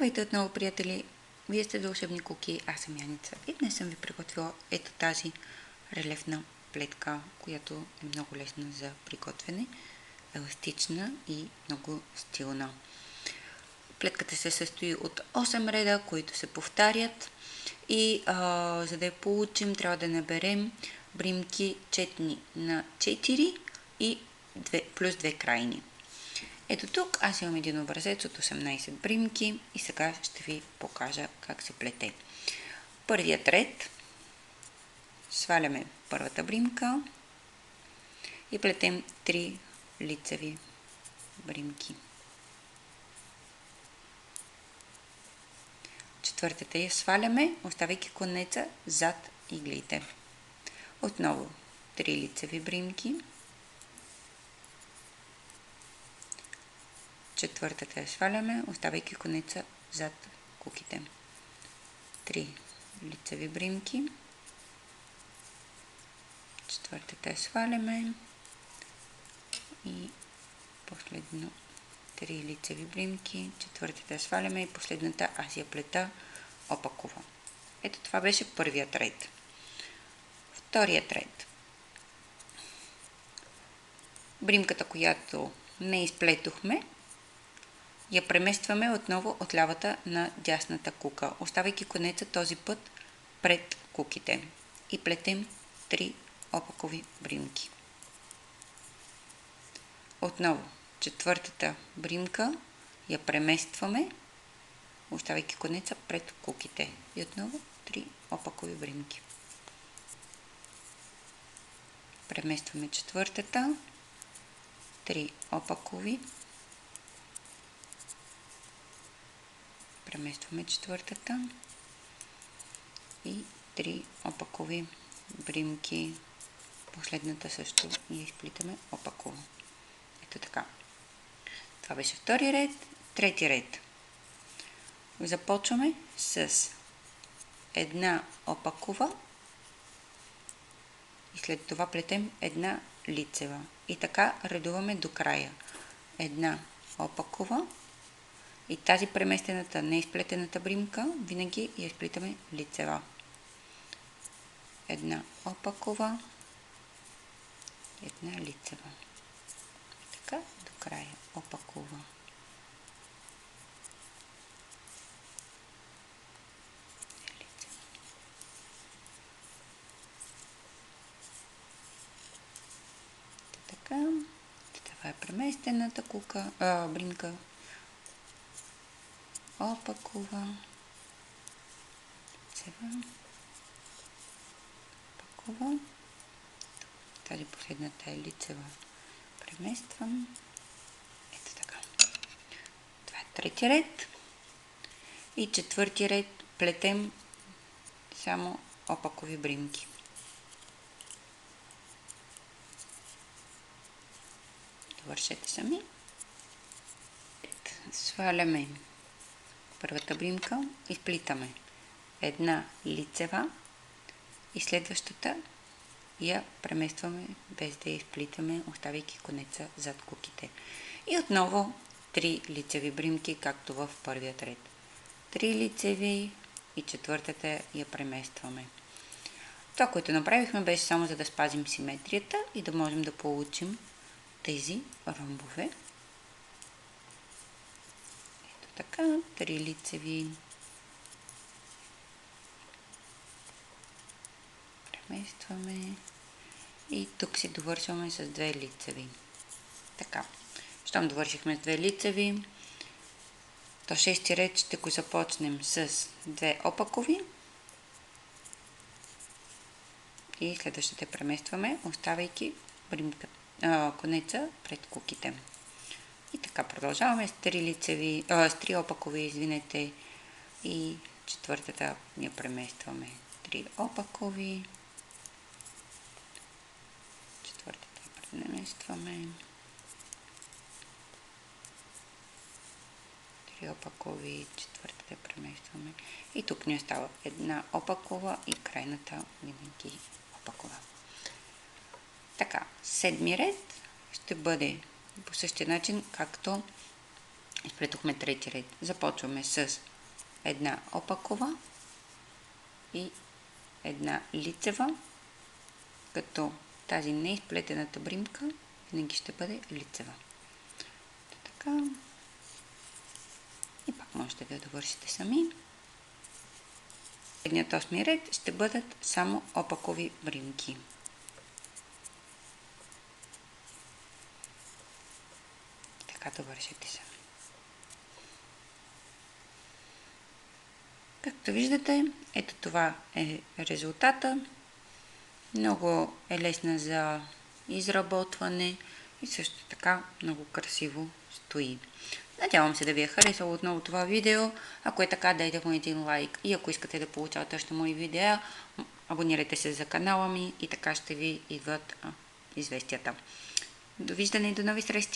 Здравейте отново, приятели! Вие сте вълшебни куки, аз съм Яница и днес съм ви приготвила ето тази релефна плетка, която е много лесна за приготвяне, еластична и много стилна. Плетката се състои от 8 реда, които се повтарят и за да я получим, трябва да наберем бримки четни на 4 и плюс 2 крайни. Ето тук аз имам един образец от 18 бримки и сега ще ви покажа как се плете. Първият ред сваляме първата бримка и плетем 3 лицеви бримки. Четвъртата я сваляме, оставяйки конеца зад иглите. Отново 3 лицеви бримки. Четвъртата я сваляме, оставяйки конеца зад куките. 3 лицеви бримки. Четвъртата я сваляме и последно 3 лицеви бримки. Четвъртата я сваляме и последната аз я плета опакова. Ето това беше първият ред. Вторият ред. Бримката, която не изплетохме, я преместваме отново от лявата на дясната кука, оставайки конеца този път пред куките и плетем 3 опакови бримки. Отново четвъртата бримка я преместваме, оставайки конеца пред куките и отново 3 опакови бримки. Преместваме четвъртата, 3 опакови. Преместваме четвъртата и 3 опакови бримки. Последната също я изплитаме опаково. Ето така. Това беше втори ред. Трети ред. Започваме с една опакова и след това плетем една лицева. И така редуваме до края. Една опакова и тази преместената, неизплетената бримка винаги я изплитаме лицева. Една опакова, една лицева. Така до края опакова. Лицева. Така. Това е преместената бримка. Опакова, лицева, опакова. Тази последната е лицева. Премествам. Ето така. Това е трети ред. И четвърти ред плетем само опакови бримки. Довършете сами. Сваляме първата бримка, изплитаме една лицева и следващата я преместваме без да я изплитаме, оставяйки конеца зад куките. И отново 3 лицеви бримки, както в първият ред. 3 лицеви и четвъртата я преместваме. Това, което направихме, беше само за да спазим симетрията и да можем да получим тези ромбове. Така, 3 лицеви. Преместваме. И тук си довършваме с 2 лицеви. Така, щом довършихме с 2 лицеви, то 6 ред ще го започнем с 2 опакови. И следващите преместваме, оставайки конеца пред куките. И така продължаваме с 3 опакови, и четвъртата я преместваме. 3 опакови, четвъртата я преместваме, 3 опакови, четвъртата я преместваме. И тук ни остава една опакова и крайната винаги опакова. Така, седми ред ще бъде по същия начин, както изплетохме трети ред. Започваме с една опакова и една лицева, като тази неизплетената бримка винаги ще бъде лицева. Така. И пак можете да я довършите сами. Следният 8 ред ще бъдат само опакови бримки. Така довършите сами. Както виждате, ето това е резултата. Много е лесна за изработване и също така много красиво стои. Надявам се да ви е харесало отново това видео. Ако е така, дайте му един лайк и ако искате да получавате още мои видеа, абонирайте се за канала ми и така ще ви идват известията. Довиждане и до нови срещи!